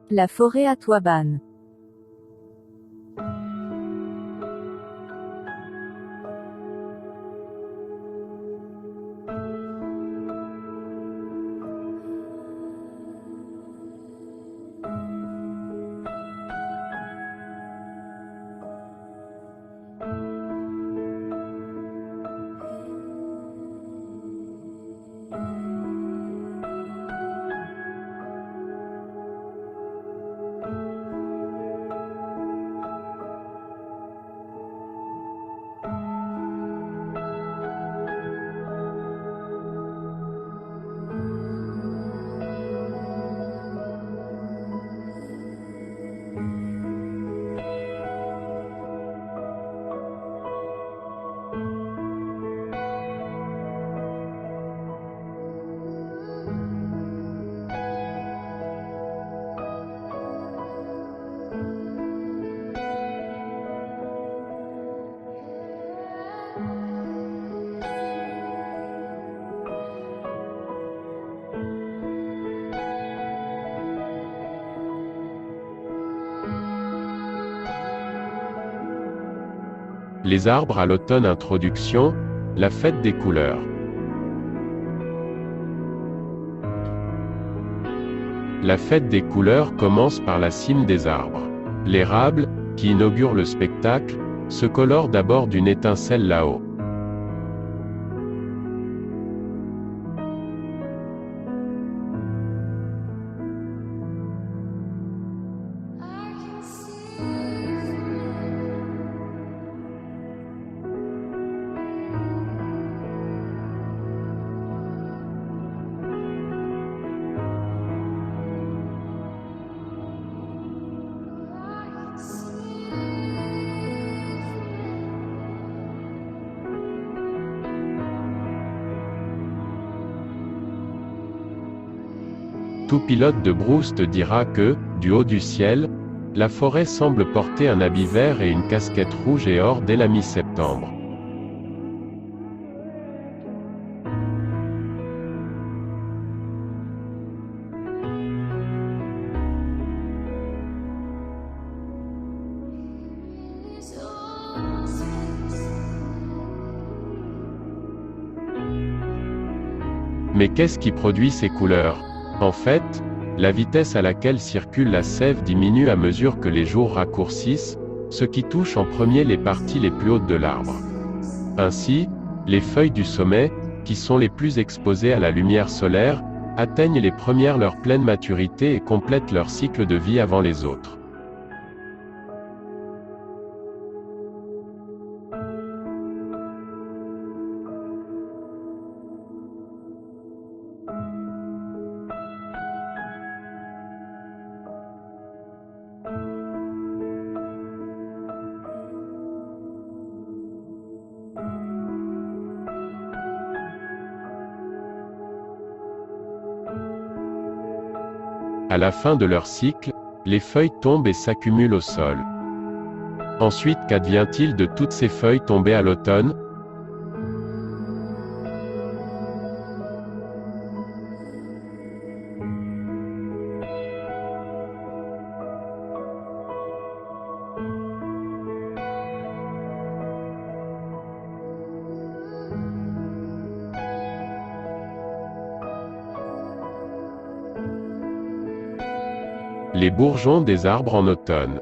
La forêt à Touaban. Les arbres à l'automne. Introduction, la fête des couleurs. La fête des couleurs commence par la cime des arbres. L'érable, qui inaugure le spectacle, se colore d'abord d'une étincelle là-haut. Tout pilote de brousse te dira que, du haut du ciel, la forêt semble porter un habit vert et une casquette rouge et or dès la mi-septembre. Mais qu'est-ce qui produit ces couleurs ? En fait, la vitesse à laquelle circule la sève diminue à mesure que les jours raccourcissent, ce qui touche en premier les parties les plus hautes de l'arbre. Ainsi, les feuilles du sommet, qui sont les plus exposées à la lumière solaire, atteignent les premières leur pleine maturité et complètent leur cycle de vie avant les autres. À la fin de leur cycle, les feuilles tombent et s'accumulent au sol. Ensuite, qu'advient-il de toutes ces feuilles tombées à l'automne ? Les bourgeons des arbres en automne.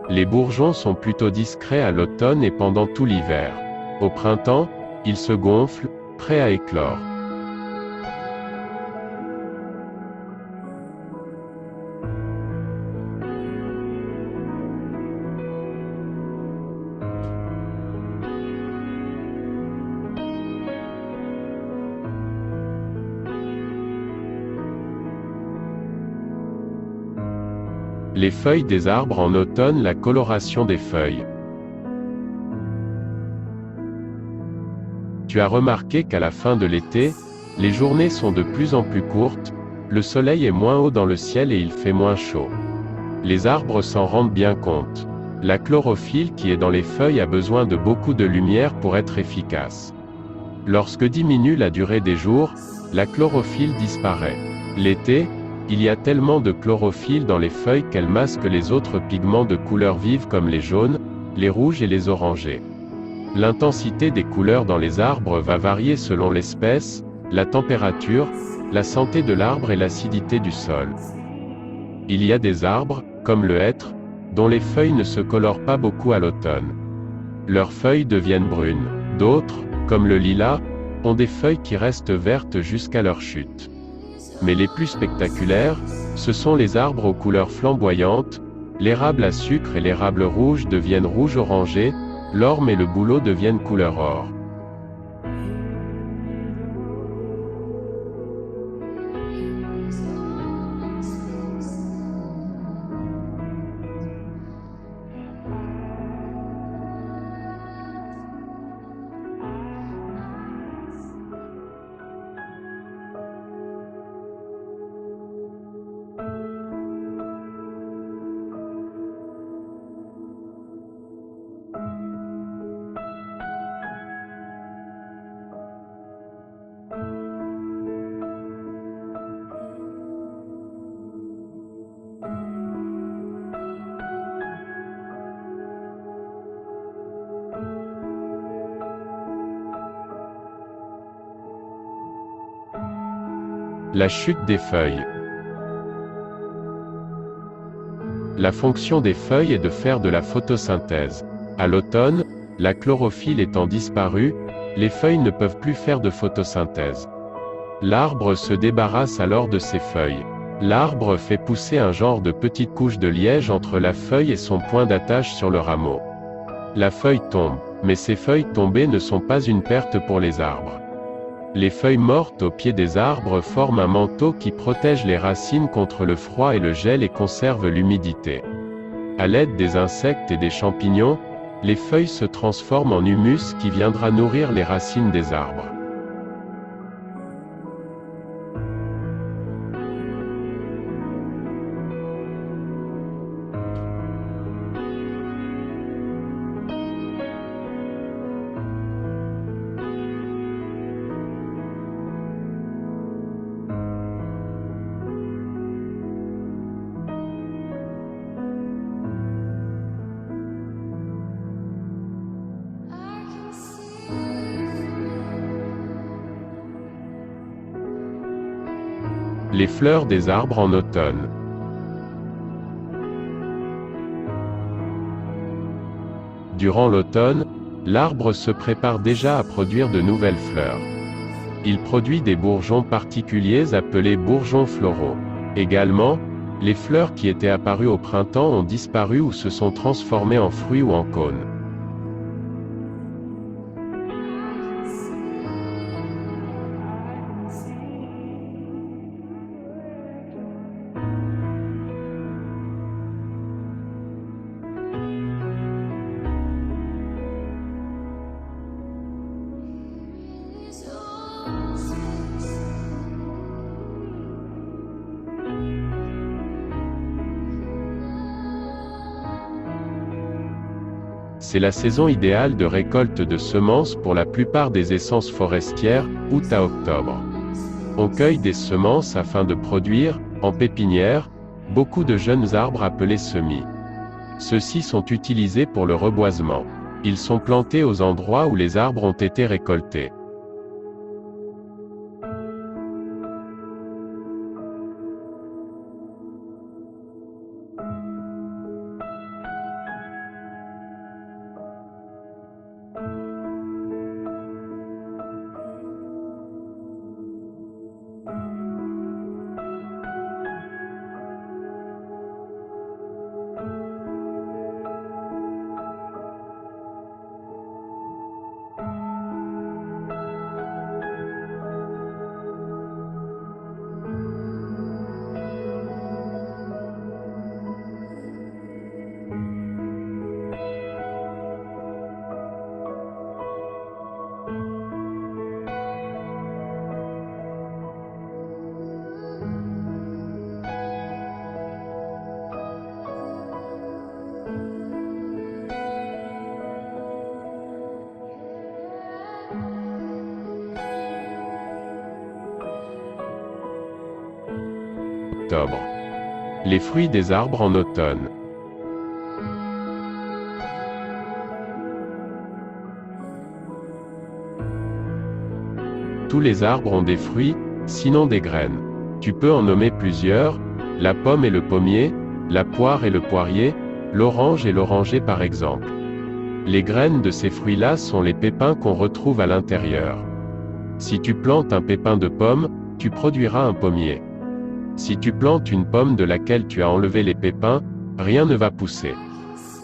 Les bourgeons sont plutôt discrets à l'automne et pendant tout l'hiver. Au printemps, ils se gonflent, prêts à éclore. Les feuilles des arbres en automne. La coloration des feuilles. Tu as remarqué qu'à la fin de l'été, les journées sont de plus en plus courtes, le soleil est moins haut dans le ciel et il fait moins chaud. Les arbres s'en rendent bien compte. La chlorophylle qui est dans les feuilles a besoin de beaucoup de lumière pour être efficace. Lorsque diminue la durée des jours, La chlorophylle disparaît. L'été, il y a tellement de chlorophylle dans les feuilles qu'elle masque les autres pigments de couleurs vives comme les jaunes, les rouges et les orangés. L'intensité des couleurs dans les arbres va varier selon l'espèce, la température, la santé de l'arbre et l'acidité du sol. Il y a des arbres, comme le hêtre, dont les feuilles ne se colorent pas beaucoup à l'automne. Leurs feuilles deviennent brunes. D'autres, comme le lilas, ont des feuilles qui restent vertes jusqu'à leur chute. Mais les plus spectaculaires, ce sont les arbres aux couleurs flamboyantes. L'érable à sucre et l'érable rouge deviennent rouge orangé, l'orme et le bouleau deviennent couleur or. La chute des feuilles. La fonction des feuilles est de faire de la photosynthèse. À l'automne, la chlorophylle étant disparue, les feuilles ne peuvent plus faire de photosynthèse. L'arbre se débarrasse alors de ses feuilles. L'arbre fait pousser un genre de petite couche de liège entre la feuille et son point d'attache sur le rameau. La feuille tombe, mais ces feuilles tombées ne sont pas une perte pour les arbres. Les feuilles mortes au pied des arbres forment un manteau qui protège les racines contre le froid et le gel et conserve l'humidité. À l'aide des insectes et des champignons, les feuilles se transforment en humus qui viendra nourrir les racines des arbres. Les fleurs des arbres en automne. Durant l'automne, l'arbre se prépare déjà à produire de nouvelles fleurs. Il produit des bourgeons particuliers appelés bourgeons floraux. Également, les fleurs qui étaient apparues au printemps ont disparu ou se sont transformées en fruits ou en cônes. C'est la saison idéale de récolte de semences pour la plupart des essences forestières, août à octobre. On cueille des semences afin de produire, en pépinière, beaucoup de jeunes arbres appelés semis. Ceux-ci sont utilisés pour le reboisement. Ils sont plantés aux endroits où les arbres ont été récoltés. octobre. Les fruits des arbres en automne. Tous les arbres ont des fruits, sinon des graines. Tu peux en nommer plusieurs, la pomme et le pommier, la poire et le poirier, l'orange et l'oranger par exemple. Les graines de ces fruits-là sont les pépins qu'on retrouve à l'intérieur. Si tu plantes un pépin de pomme, tu produiras un pommier. Si tu plantes une pomme de laquelle tu as enlevé les pépins, rien ne va pousser.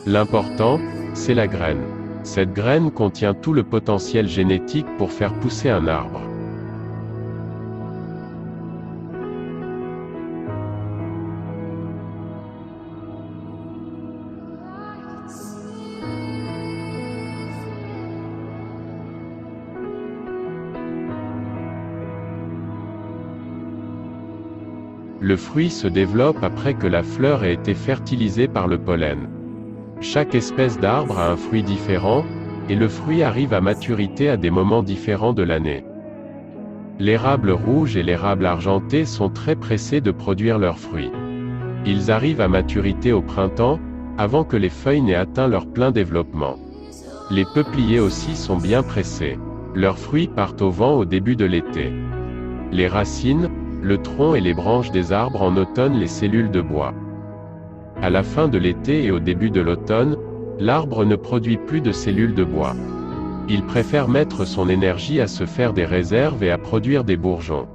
L'important, c'est la graine. Cette graine contient tout le potentiel génétique pour faire pousser un arbre. Le fruit se développe après que la fleur ait été fertilisée par le pollen. Chaque espèce d'arbre a un fruit différent, et le fruit arrive à maturité à des moments différents de l'année. L'érable rouge et l'érable argenté sont très pressés de produire leurs fruits. Ils arrivent à maturité au printemps, avant que les feuilles n'aient atteint leur plein développement. Les peupliers aussi sont bien pressés. Leurs fruits partent au vent au début de l'été. Les racines, le tronc et les branches des arbres en automne les cellules de bois. À la fin de l'été et au début de l'automne, l'arbre ne produit plus de cellules de bois. Il préfère mettre son énergie à se faire des réserves et à produire des bourgeons.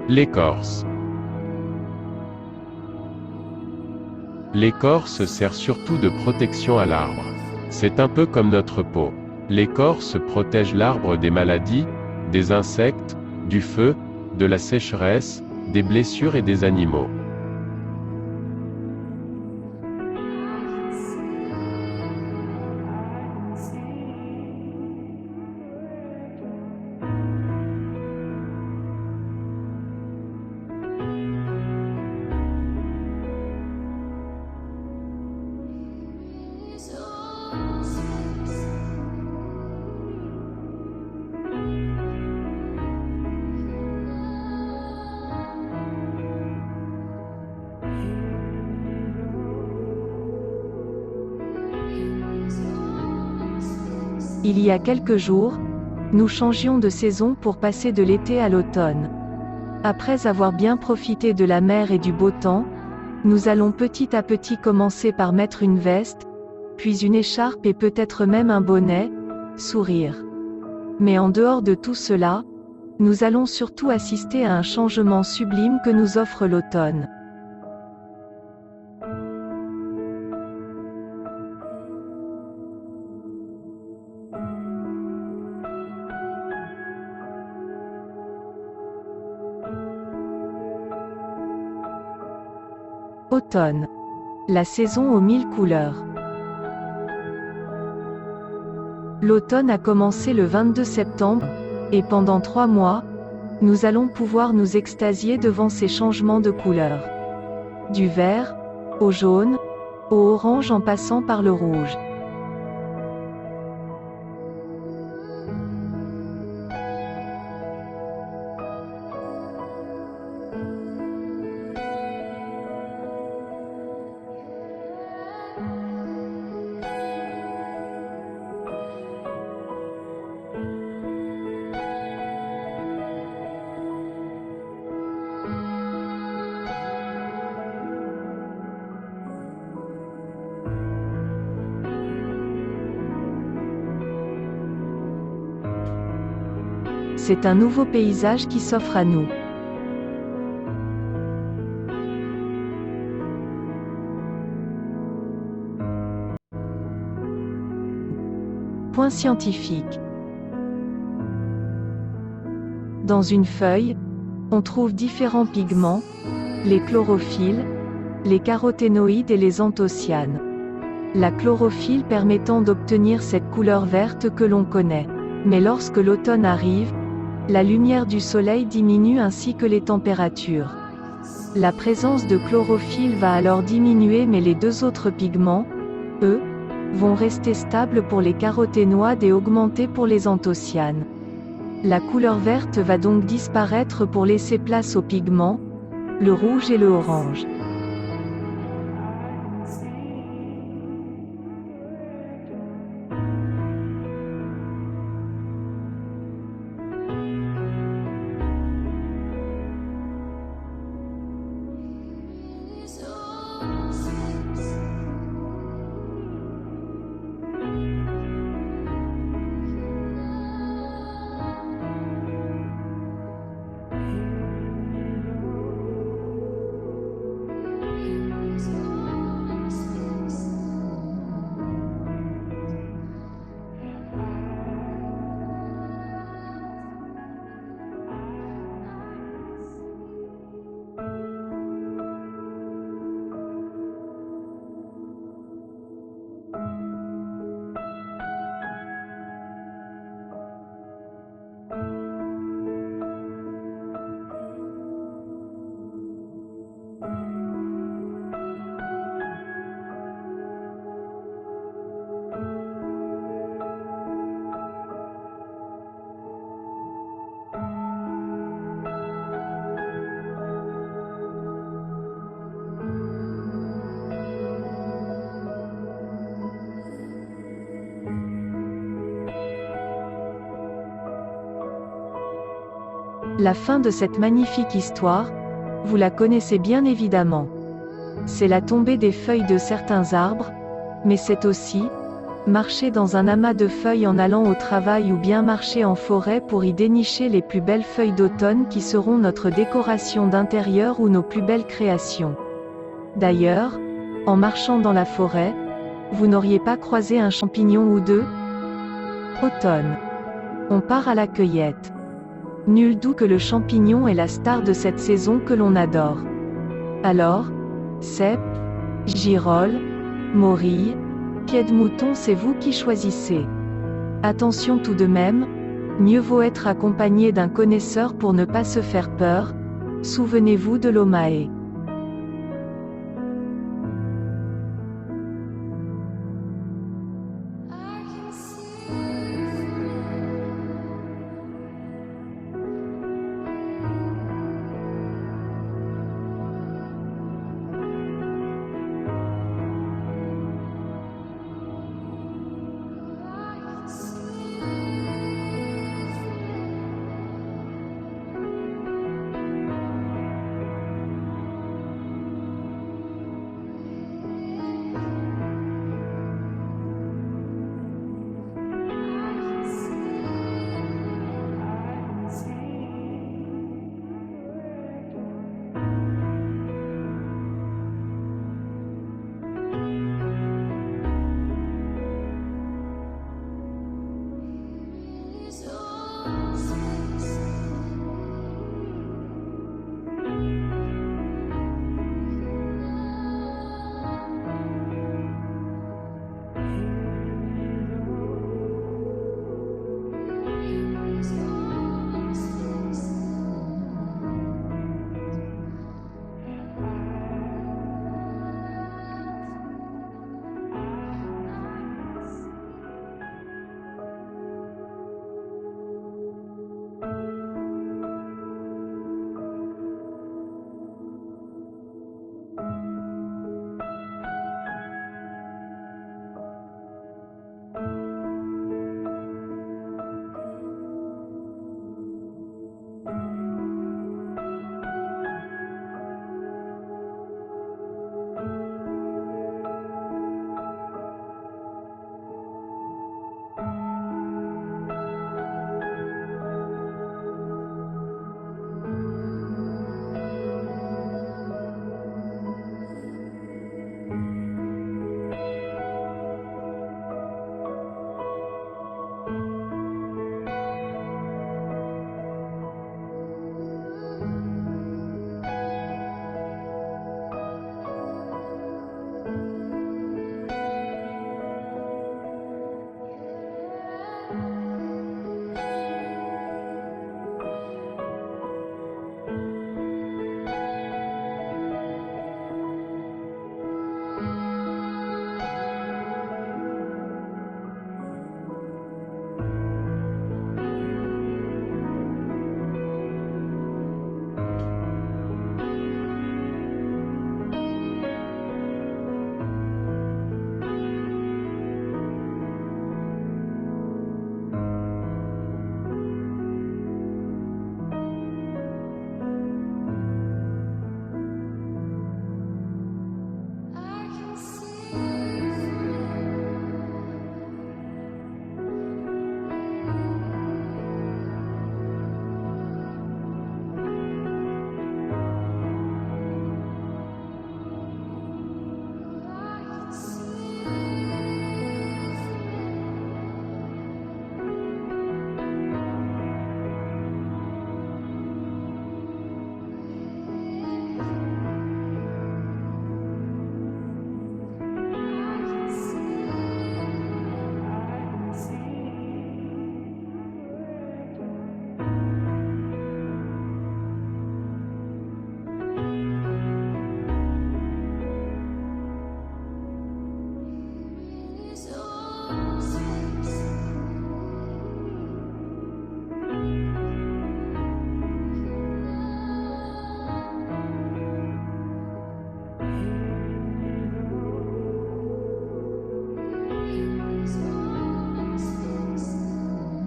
L'écorce. L'écorce sert surtout de protection à l'arbre. C'est un peu comme notre peau. L'écorce protège l'arbre des maladies, des insectes, du feu, de la sécheresse, des blessures et des animaux. Il y a quelques jours, nous changions de saison pour passer de l'été à l'automne. Après avoir bien profité de la mer et du beau temps, nous allons petit à petit commencer par mettre une veste, puis une écharpe et peut-être même un bonnet, sourire. Mais en dehors de tout cela, nous allons surtout assister à un changement sublime que nous offre l'automne. Automne. La saison aux 1000 couleurs. L'automne a commencé le 22 septembre, et pendant 3 mois, nous allons pouvoir nous extasier devant ces changements de couleurs. Du vert, au jaune, au orange en passant par le rouge. C'est un nouveau paysage qui s'offre à nous. Point scientifique. Dans une feuille, on trouve différents pigments, les chlorophylles, les caroténoïdes et les anthocyanes. La chlorophylle permettant d'obtenir cette couleur verte que l'on connaît. Mais lorsque l'automne arrive, la lumière du soleil diminue ainsi que les températures. La présence de chlorophylle va alors diminuer, mais les deux autres pigments, eux, vont rester stables pour les caroténoïdes et augmenter pour les anthocyanes. La couleur verte va donc disparaître pour laisser place aux pigments, le rouge et le orange. La fin de cette magnifique histoire, vous la connaissez bien évidemment. C'est la tombée des feuilles de certains arbres, mais c'est aussi marcher dans un amas de feuilles en allant au travail ou bien marcher en forêt pour y dénicher les plus belles feuilles d'automne qui seront notre décoration d'intérieur ou nos plus belles créations. D'ailleurs, en marchant dans la forêt, vous n'auriez pas croisé un champignon ou deux? Automne. On part à la cueillette. Nul doute que le champignon est la star de cette saison que l'on adore. Alors, cèpe, girolles, morilles, pieds de mouton, c'est vous qui choisissez. Attention tout de même, mieux vaut être accompagné d'un connaisseur pour ne pas se faire peur. Souvenez-vous de l'Omae.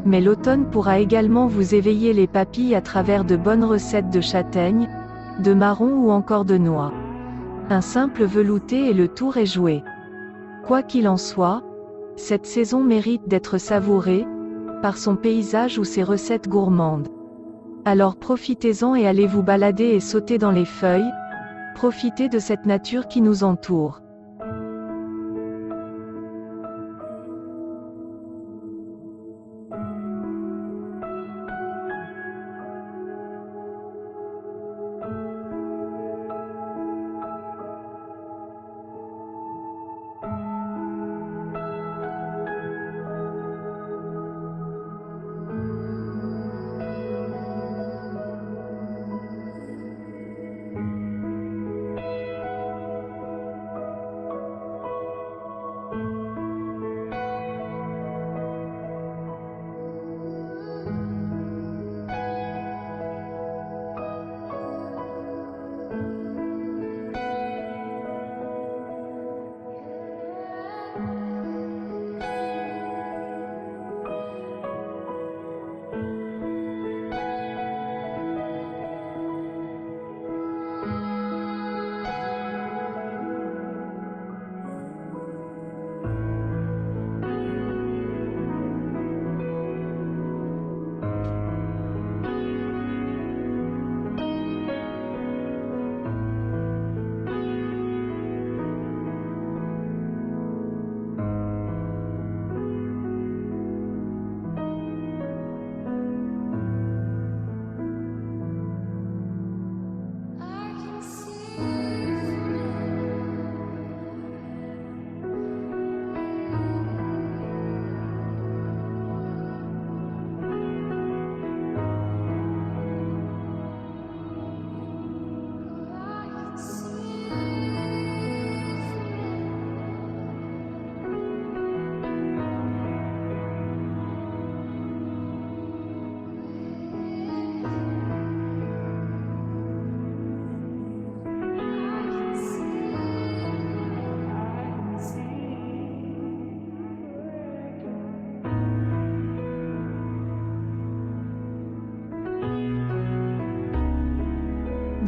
Mais l'automne pourra également vous éveiller les papilles à travers de bonnes recettes de châtaignes, de marrons ou encore de noix. Un simple velouté et le tour est joué. Quoi qu'il en soit, cette saison mérite d'être savourée, par son paysage ou ses recettes gourmandes. Alors profitez-en et allez vous balader et sauter dans les feuilles, profitez de cette nature qui nous entoure.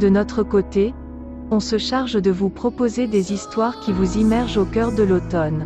De notre côté, on se charge de vous proposer des histoires qui vous immergent au cœur de l'automne.